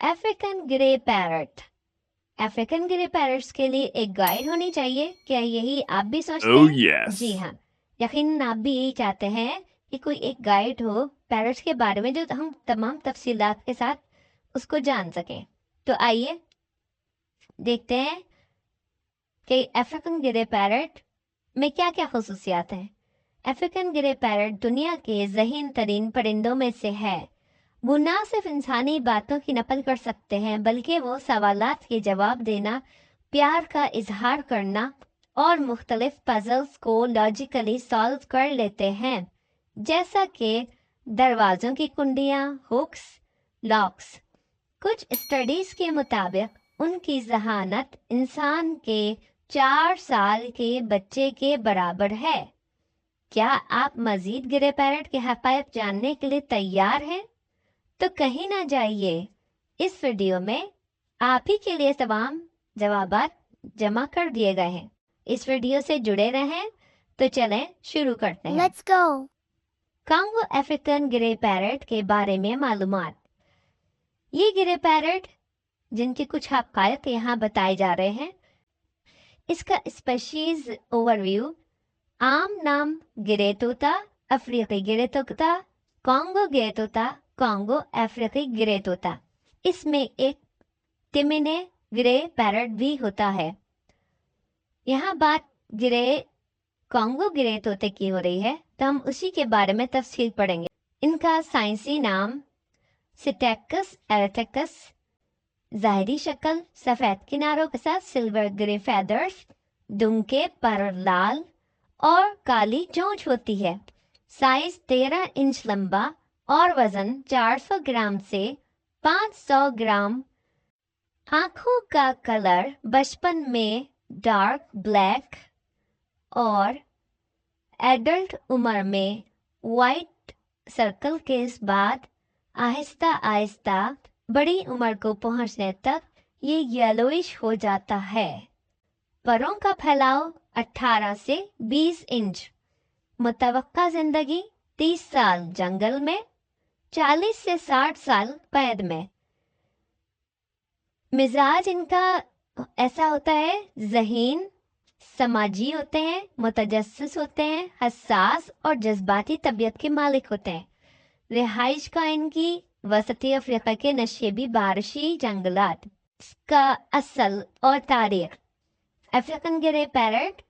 African grey parrot. African grey parrots के लिए एक गाइड होनी चाहिए, क्या यही आप भी सोचते Oh, हैं? yes. जी हाँ, यकीनन आप भी यही चाहते हैं कि कोई एक गाइड हो पैरट्स के बारे में, जो हम तमाम तफसीलात के साथ उसको जान सकें। तो आइए देखते हैं कि अफ्रीकन ग्रे पैरट में क्या क्या खसूसियात हैं। अफ्रीकन ग्रे पैरट दुनिया के ज़हीन तरीन परिंदों में से है। वो ना सिर्फ इंसानी बातों की नकल कर सकते हैं, बल्कि वो सवालात के जवाब देना, प्यार का इजहार करना और मुख्तलिफ पजल्स को लॉजिकली सॉल्व कर लेते हैं, जैसा कि दरवाज़ों की कुंडियाँ, हुक्स, लॉक्स। कुछ स्टडीज़ के मुताबिक उनकी जहानत इंसान के 4 साल के बच्चे के बराबर है। क्या आप मज़ीद ग्रे पैरट के हक़ाइक़ जानने के लिए तैयार हैं? तो कहीं ना जाइए, इस वीडियो में आप ही के लिए तमाम जवाबात जमा कर दिए गए हैं। इस वीडियो से जुड़े रहें। तो चलें शुरू करते हैं। Let's go. Congo African grey parrot के बारे में मालूमात। ये ग्रे पैरट जिनके कुछ हक़ाइक़ यहाँ बताए जा रहे हैं। इसका स्पेशीज ओवरव्यू। आम नाम ग्रे तोता, अफ्रीकी ग्रे तोता, कांगो ग्रे तोता, कांगो अफ्रीकी ग्रे तोता। इसमें एक तिमिने ग्रे पैरट भी होता है। यहाँ बात ग्रे कांगो ग्रे तोते की हो रही है, तो हम उसी के बारे में तफसील पढ़ेंगे। इनका साइंसी नाम सिटेकस एरेटेकस। ज़ाहिरी शक्ल सफ़ेद किनारों के साथ सिल्वर ग्रे फेदर्स, दुम के पर लाल और काली चोंच होती है। साइज 13 इंच लंबा और वजन 400 ग्राम से 500 ग्राम। आँखों का कलर बचपन में डार्क ब्लैक और एडल्ट उम्र में वाइट सर्कल के बाद आहिस्ता आहिस्ता बड़ी उम्र को पहुंचने तक ये येलोइश हो जाता है। परों का फैलाव 18 से 20 इंच। मुतवक्का जिंदगी 30 साल जंगल में, 40 से 60 साल कैद में। मिजाज इनका ऐसा होता है, ज़हीन, समाजी होते हैं, मुतजस्सिस होते हैं, हसास और जज्बाती तबीयत के मालिक होते हैं। रिहाइश का इनकी वसती अफ्रीका के नशेबी बारिशी जंगलात। इसका असल और तारीख। अफ्रीकन ग्रे पैरट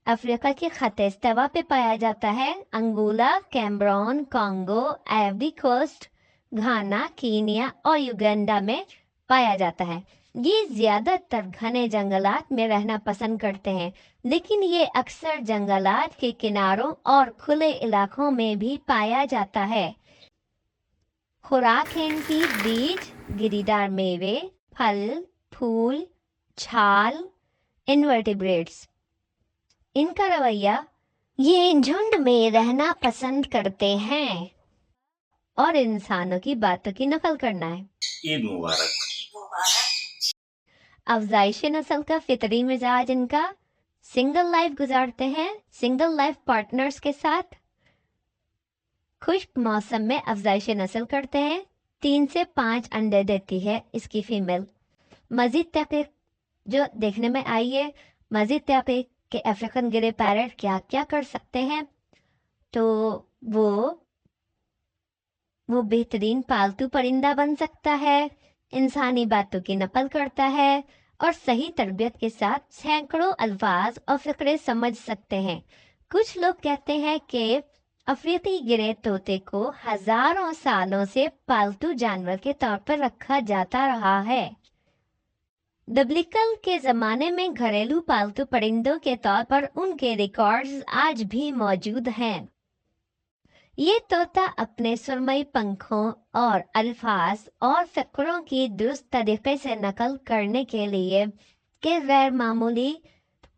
अफ्रीका के खत्े इस्तवा पे पाया जाता है। Angola, Cameroon, Congo, Ivory Coast, Ghana, Kenya और युगांडा में पाया जाता है। ये ज़्यादातर घने जंगलात में रहना पसंद करते हैं, लेकिन ये अक्सर जंगलात के किनारों और खुले इलाकों में भी पाया जाता है। खुराक है इनकी बीज, गिरीदार मेवे, फल, फूल, छाल, इनवर्टिब्रेट्स। इनका रवैया, ये झुंड में रहना पसंद करते हैं और इंसानों की बातों की नकल करना है। ईद मुबारक। अफजाइश नस्ल का फितरी मिजाज इनका। सिंगल लाइफ गुजारते हैं सिंगल लाइफ पार्टनर्स के साथ। खुश्क मौसम में अफजाइश नस्ल करते हैं। 3 से 5 अंडे देती है इसकी फीमेल। मजीद तहकीक जो देखने में आई है, मजीद तहकीक कि अफ्रीकन ग्रे पैरट क्या क्या कर सकते हैं, तो वो बेहतरीन पालतू परिंदा बन सकता है, इंसानी बातों की नकल करता है और सही तरबियत के साथ सैकड़ों अल्फाज और फ़िक्रे समझ सकते हैं। कुछ लोग कहते हैं कि अफ्रीकी ग्रे तोते को हजारों सालों से पालतू जानवर के तौर पर रखा जाता रहा है। बिब्लिकल के ज़माने में घरेलू पालतू परिंदों के तौर पर उनके रिकॉर्ड्स आज भी मौजूद हैं। ये तोता अपने सुरमई पंखों और अल्फाज और फ़िक्रों की दुरुस्त तरीके से नकल करने के लिए के गैर मामूली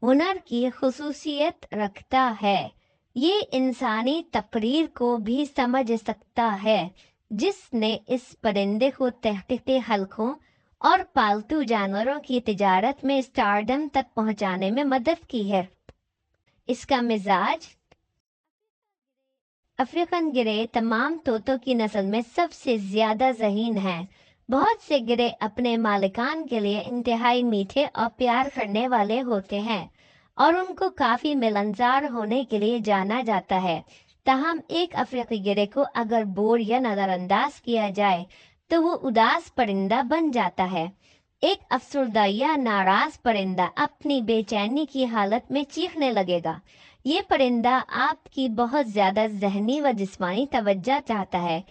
हुनर की खुसूसियत रखता है। ये इंसानी तकरीर को भी समझ सकता है, जिसने इस परिंदे को तहकीकी हलकों और पालतू जानवरों की तिजारत में स्टारडम तक पहुंचाने में मदद की है। इसका मिजाज, अफ्रीकन ग्रे तमाम तोतों की नस्ल में सबसे ज्यादा ज़हीन है। बहुत से गिरे अपने मालिकान के लिए इंतहाई मीठे और प्यार करने वाले होते हैं और उनको काफी मिलनसार होने के लिए जाना जाता है। ताहम एक अफ्रीकी गिरे को अगर बोर या नजरअंदाज किया जाए तो वो उदास परिंदा बन जाता है। एक अफसरदा या नाराज परिंदा अपनी बेचैनी की हालत में चीखने लगेगा। ये परिंदा आपकी बहुत ज्यादा जहनी व जिस्मानी तवज्जो चाहता है।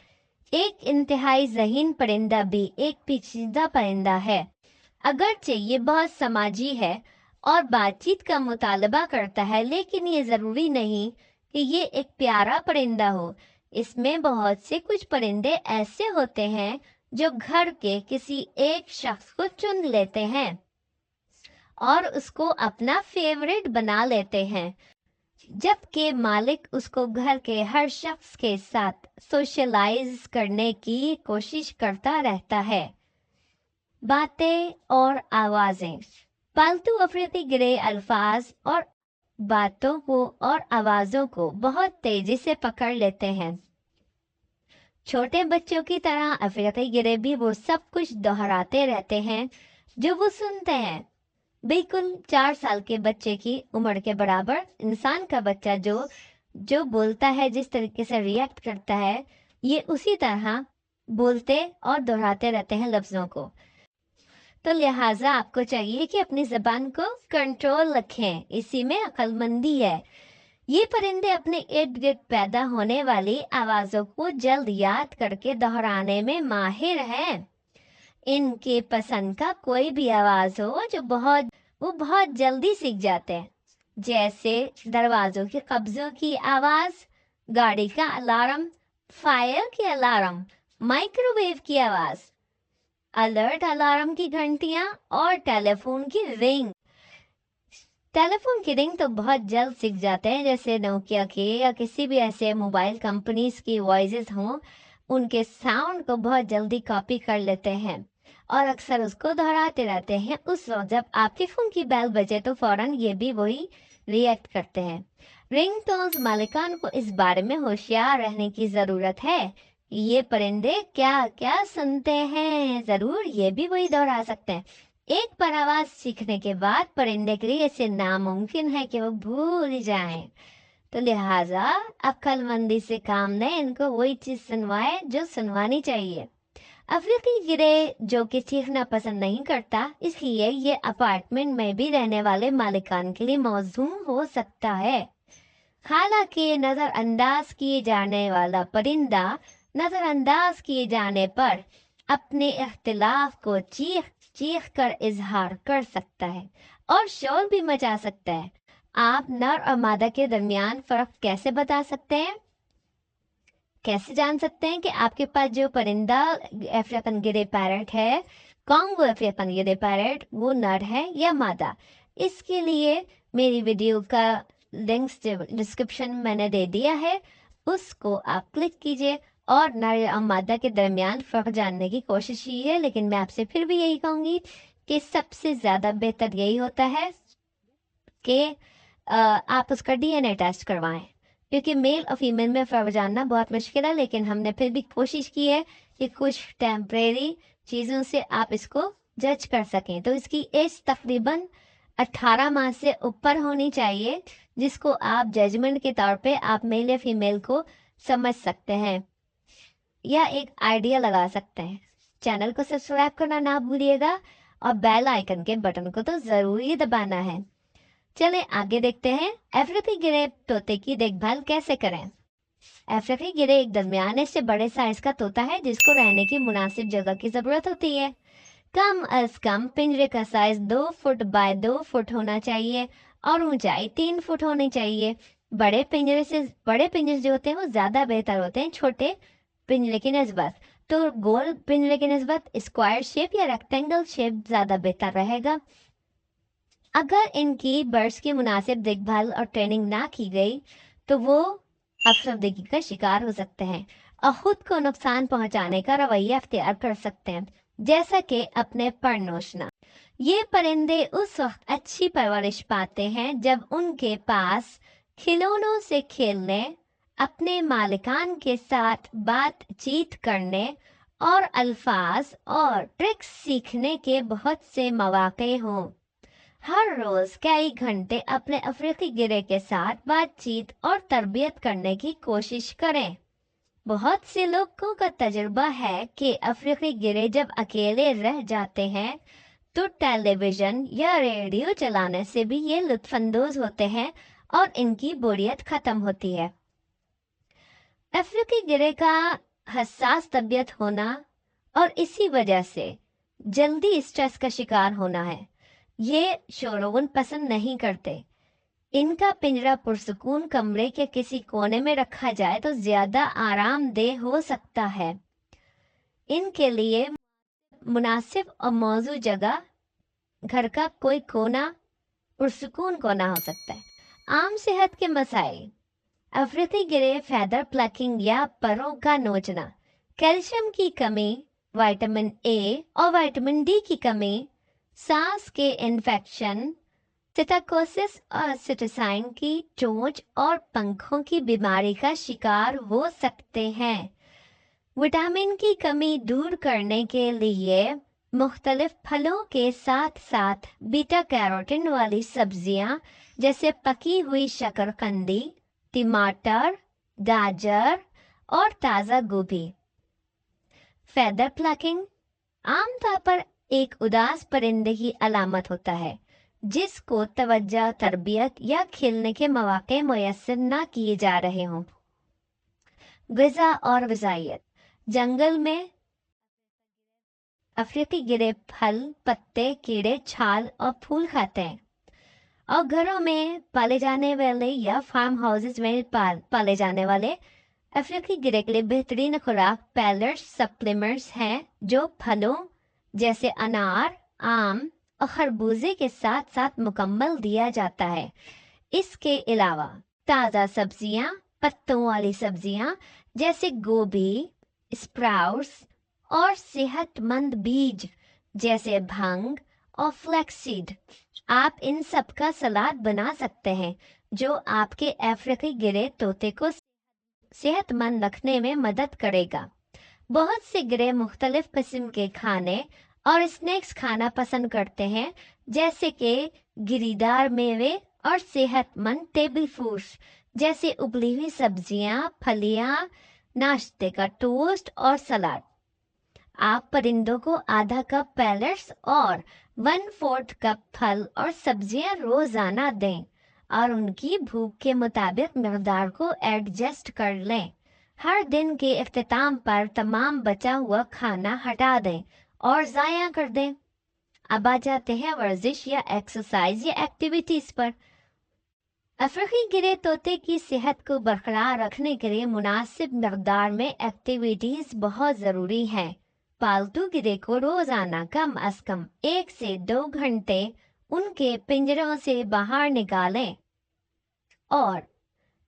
एक इंतहाई ज़हीन परिंदा भी एक पेचीदा परिंदा है। अगरचे ये बहुत समाजी है और बातचीत का मुतालबा करता है, लेकिन ये जरूरी नहीं कि ये एक प्यारा परिंदा हो। इसमें बहुत से कुछ परिंदे ऐसे होते हैं जो घर के किसी एक शख्स को चुन लेते हैं और उसको अपना फेवरेट बना लेते हैं, जबकि मालिक उसको घर के हर शख्स के साथ सोशलाइज करने की कोशिश करता रहता है। बातें और आवाजें। पालतू अफ्रीकी गिरे अल्फाज और बातों को और आवाजों को बहुत तेजी से पकड़ लेते हैं। छोटे बच्चों की तरह अफ्रीकी गिरे भी वो सब कुछ दोहराते रहते हैं जो वो सुनते हैं। बिल्कुल 4 साल के बच्चे की उम्र के बराबर इंसान का बच्चा जो बोलता है, जिस तरीके से रिएक्ट करता है, ये उसी तरह बोलते और दोहराते रहते हैं लफ्जों को। तो लिहाजा आपको चाहिए कि अपनी जबान को कंट्रोल रखें, इसी में अक्लमंदी है। ये परिंदे अपने इर्द गिर्द पैदा होने वाली आवाजों को जल्द याद करके दोहराने में माहिर हैं। इनके पसंद का कोई भी आवाज हो वो बहुत जल्दी सीख जाते हैं, जैसे दरवाजों के कब्जों की आवाज, गाड़ी का अलार्म, फायर की अलार्म, माइक्रोवेव की आवाज, अलर्ट अलार्म की घंटियां और टेलीफोन की रिंग। टेलीफोन की रिंग तो बहुत जल्द सीख जाते हैं, जैसे नोकिया के या किसी भी ऐसे मोबाइल कंपनीज की वॉइसेस हों, उनके साउंड को बहुत जल्दी कॉपी कर लेते हैं और अक्सर उसको दोहराते रहते हैं। उस वक्त जब आपके फोन की बेल बजे तो फौरन ये भी वही रिएक्ट करते हैं। रिंगटोन्स मालिकान को इस बारे में होशियार रहने की जरूरत है। ये परिंदे क्या क्या सुनते हैं, जरूर ये भी वही दोहरा सकते हैं। एक पर आवाज सीखने के बाद परिंदे के लिए इसे नामुमकिन है कि वो भूल जाएं। तो लिहाजा अक्लमंदी से काम लें, इनको वही चीज सुनवाएं जो सुनवानी चाहिए। अफ्रीकी गिरे जो कि चीखना पसंद नहीं करता, इसलिए ये अपार्टमेंट में भी रहने वाले मालिकान के लिए मौजूम हो सकता है। हालांकि नजरअंदाज किए जाने वाला परिंदा नजरअंदाज किए जाने पर अपने इख्तिलाफ को चीख चीख कर इजहार कर सकता है और शोर भी मचा सकता है। आप नर और मादा के दरमियान फर्क कैसे बता सकते हैं? कैसे जान सकते हैं कि आपके पास जो परिंदा अफ्रीकन गिरे पैरट है, कॉन्गो अफ्रीकन गिरे पैरट, वो नर है या मादा? इसके लिए मेरी वीडियो का लिंक डिस्क्रिप्शन मैंने दे दिया है, उसको आप क्लिक कीजिए और नर और मादा के दरमियान फर्क जानने की कोशिश कीजिए। लेकिन मैं आपसे फिर भी यही कहूंगी कि सबसे ज्यादा बेहतर यही होता है कि आप उसका DNA टेस्ट करवाएं, क्योंकि मेल और फीमेल में फर्क जानना बहुत मुश्किल है। लेकिन हमने फिर भी कोशिश की है कि कुछ टेम्परेरी चीज़ों से आप इसको जज कर सकें। तो इसकी एज तकरीबन 18 माह से ऊपर होनी चाहिए, जिसको आप जजमेंट के तौर पे आप मेल या फीमेल को समझ सकते हैं या एक आइडिया लगा सकते हैं। चैनल को सब्सक्राइब करना ना भूलिएगा और बेल आइकन के बटन को तो ज़रूरी दबाना है। चले आगे देखते हैं अफ्रीकी गिरे तोते की देखभाल कैसे करें। अफ्रीकी गिरे एक दरमियाने से बड़े साइज का तोता है जिसको रहने की मुनासिब जगह की जरूरत होती है। कम अज कम पिंजरे का साइज 2 फुट बाय 2 फुट होना चाहिए और ऊंचाई 3 फुट होनी चाहिए। बड़े पिंजरे जो होते हैं वो ज्यादा बेहतर होते हैं छोटे पिंजरे की नस्बत। तो गोल पिंजरे की नस्बत स्क्वायर शेप या रेक्टेंगल शेप ज्यादा बेहतर रहेगा। अगर इनकी बर्ड्स की मुनासिब देखभाल और ट्रेनिंग ना की गई तो वो अफसरदगी का शिकार हो सकते हैं और खुद को नुकसान पहुंचाने का रवैया अख्तियार कर सकते हैं, जैसा कि अपने पर नोचना। ये परिंदे उस वक्त अच्छी परवरिश पाते हैं जब उनके पास खिलौनों से खेलने, अपने मालिकान के साथ बातचीत करने اور الفاظ اور ٹرکس سیکھنے کے بہت سے مواقع ہوں۔ ہر روز کئی گھنٹے اپنے افریقی گرے کے ساتھ بات چیت اور تربیت کرنے کی کوشش کریں۔ بہت سے لوگوں کا تجربہ ہے کہ افریقی گرے جب اکیلے رہ جاتے ہیں تو ٹیلی ویژن یا ریڈیو چلانے سے بھی یہ لطف اندوز ہوتے ہیں اور ان کی بوریت ختم ہوتی ہے۔ افریقی گرے کا حساس طبیعت ہونا اور اسی وجہ سے جلدی اسٹریس کا شکار ہونا ہے۔ یہ شورون پسند نہیں کرتے۔ ان کا پنجرہ پرسکون کمرے کے کسی کونے میں رکھا جائے تو زیادہ آرام دہ ہو سکتا ہے۔ ان کے لیے مناسب اور موزوں جگہ گھر کا کوئی کونا پرسکون کونا ہو سکتا ہے۔ عام صحت کے مسائل: افریقی گرے فیدر پلکنگ یا پروں کا نوچنا، کیلشیم کی کمی، وٹامن اے اور وٹامن ڈی کی کمی، سانس کے انفیکشن، سٹاکوسس اور سٹسائن کی چونچ اور پنکھوں کی بیماری کا شکار ہو سکتے ہیں۔ وٹامن کی کمی دور کرنے کے لیے مختلف پھلوں کے ساتھ ساتھ بیٹا کیروٹین والی سبزیاں جیسے پکی ہوئی شکرقندی، ٹماٹر، گاجر اور تازہ گوبھی۔ فیدر پلکنگ عام طور پر ایک اداس پرندے کی علامت ہوتا ہے جس کو توجہ، تربیت یا کھیلنے کے مواقع میسر نہ کیے جا رہے ہوں۔ غذا اور غذائیت: جنگل میں افریقی گرے پھل، پتے، کیڑے، چھال اور پھول کھاتے ہیں، اور گھروں میں پالے جانے والے یا فارم ہاؤسز میں پالے جانے والے افریقی گرے کے لیے بہترین خوراک پیلٹس سپلیمنٹس ہیں جو پھلوں جیسے انار، آم اور خربوزے کے ساتھ ساتھ مکمل دیا جاتا ہے۔ اس کے علاوہ تازہ سبزیاں، پتوں والی سبزیاں جیسے گوبھی، اسپراؤٹس اور صحت مند بیج جیسے بھنگ اور فلیکس سیڈ، آپ ان سب کا سلاد بنا سکتے ہیں جو آپ کے افریقی گرے طوطے کو صحت مند رکھنے میں مدد کرے گا۔ بہت سے گرے مختلف قسم کے کھانے اور اسنیکس کھانا پسند کرتے ہیں جیسے کہ گری دار میوے اور صحت مند ٹیبل فوڈز جیسے ابلی ہوئی سبزیاں، پھلیاں، ناشتے کا ٹوسٹ اور سلاد۔ آپ پرندوں کو آدھا کپ پیلٹس اور 1/4 کپ پھل اور سبزیاں روزانہ دیں اور ان کی بھوک کے مطابق مقدار کو ایڈجسٹ کر لیں۔ ہر دن کے اختتام پر تمام بچا ہوا کھانا ہٹا دیں اور ضائع کر دیں۔ اب آ جاتے ہیں ورزش یا ایکسرسائز یا ایکٹیویٹیز پر۔ افریقی گرے طوطے کی صحت کو برقرار رکھنے کے لیے مناسب مقدار میں ایکٹیویٹیز بہت ضروری ہیں۔ پالتو گرے کو روزانہ کم از کم 1 سے 2 گھنٹے ان کے پنجروں سے باہر نکالیں اور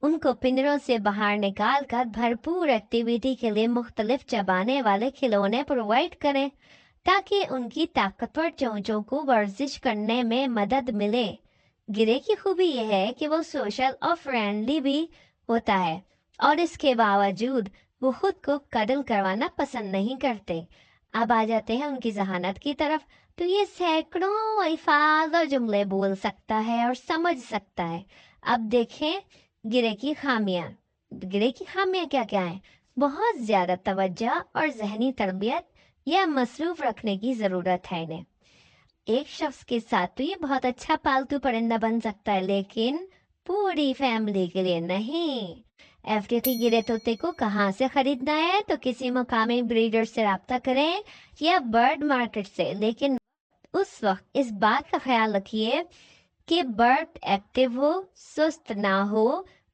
ان کو پنجروں سے باہر نکال کر بھرپور ایکٹیویٹی کے لیے مختلف چبانے والے کھلونے پرووائڈ کریں تاکہ ان کی طاقتور چونچوں کو ورزش کرنے میں مدد ملے۔ گرے کی خوبی یہ ہے کہ وہ سوشل اور فرینڈلی بھی ہوتا ہے اور اس کے باوجود وہ خود کو کڈل کروانا پسند نہیں کرتے۔ اب آ جاتے ہیں ان کی ذہانت کی طرف، تو یہ سینکڑوں الفاظ اور جملے بول سکتا ہے اور سمجھ سکتا ہے۔ اب دیکھیں گرے کی خامیاں۔ گرے کی خامیاں کیا کیا ہیں؟ بہت زیادہ توجہ اور ذہنی تربیت یا مصروف رکھنے کی ضرورت ہے انہیں۔ ایک شخص کے ساتھ تو یہ بہت اچھا پالتو پرندہ بن سکتا ہے لیکن پوری فیملی کے لیے نہیں۔ افریقی گرے طوطے کو کہاں سے خریدنا ہے تو کسی مقامی بریڈر سے رابطہ کریں یا برڈ مارکیٹ سے، لیکن اس وقت اس بات کا خیال رکھیے کہ برڈ ایکٹیو ہو، سست نہ ہو،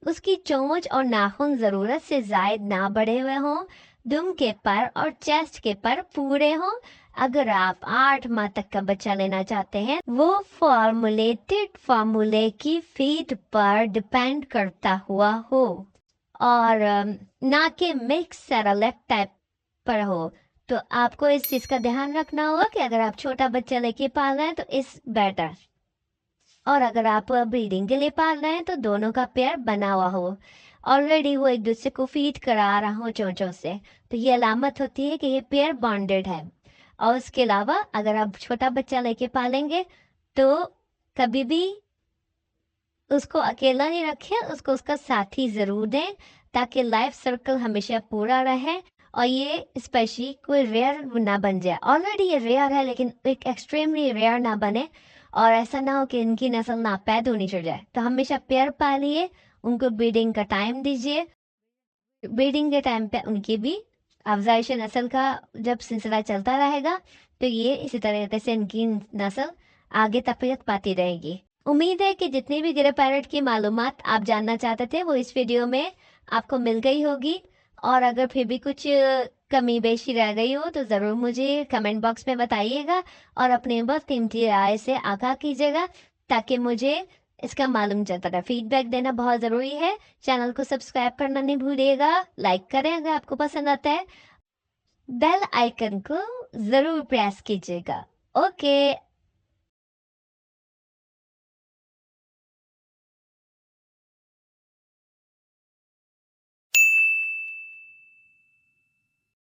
اس کی چونچ اور ناخن ضرورت سے زائد نہ بڑھے ہوئے ہوں، دم کے پر اور چیسٹ کے پر پورے ہوں۔ اگر آپ 8 ماہ تک کا بچہ لینا چاہتے ہیں وہ فارمولیٹڈ فارمولے کی فیڈ پر ڈیپینڈ کرتا ہوا ہو اور نہ کہ مکس سیریلیک ٹائپ پر ہو، تو آپ کو اس چیز کا دھیان رکھنا ہوگا کہ اگر آپ چھوٹا بچہ لے کے پال رہے ہیں تو اس بیٹر، اور اگر آپ بریڈنگ کے لیے پال رہے ہیں تو دونوں کا پیئر بنا ہوا ہو۔ ऑलरेडी वो एक दूसरे को फीड करा रहा हो चोंचों से, तो ये अलामत होती है कि ये पेयर बॉन्डेड है। और उसके अलावा अगर आप छोटा बच्चा लेके पालेंगे तो कभी भी उसको अकेला नहीं रखें, उसको उसका साथी ज़रूर दें ताकि लाइफ सर्कल हमेशा पूरा रहे और ये स्पेशली कोई रेयर ना बन जाए। ऑलरेडी ये रेयर है लेकिन एक एक्सट्रीमली रेयर ना बने और ऐसा ना हो कि इनकी नस्ल नापैद होनी चढ़ जाए। तो हमेशा पेयर पालिए, उनको ब्रीडिंग का टाइम दीजिए, ब्रीडिंग के टाइम पे उनकी भी अफजाइश नस्ल का जब सिलसिला चलता रहेगा तो ये इसी तरीके से इनकी नस्ल आगे तकवीत पाती रहेगी। उम्मीद है कि जितनी भी गिरे पैरट की मालूमात आप जानना चाहते थे वो इस वीडियो में आपको मिल गई होगी। और अगर फिर भी कुछ कमी बेशी रह गई हो तो ज़रूर मुझे कमेंट बॉक्स में बताइएगा और अपने बहुत कीमती राय से आगाह कीजिएगा ताकि मुझे इसका मालूम चलता रहे। फीडबैक देना बहुत ज़रूरी है। चैनल को सब्सक्राइब करना नहीं भूलिएगा, लाइक करें अगर आपको पसंद आता है, बेल आइकन को ज़रूर प्रेस कीजिएगा। ओके,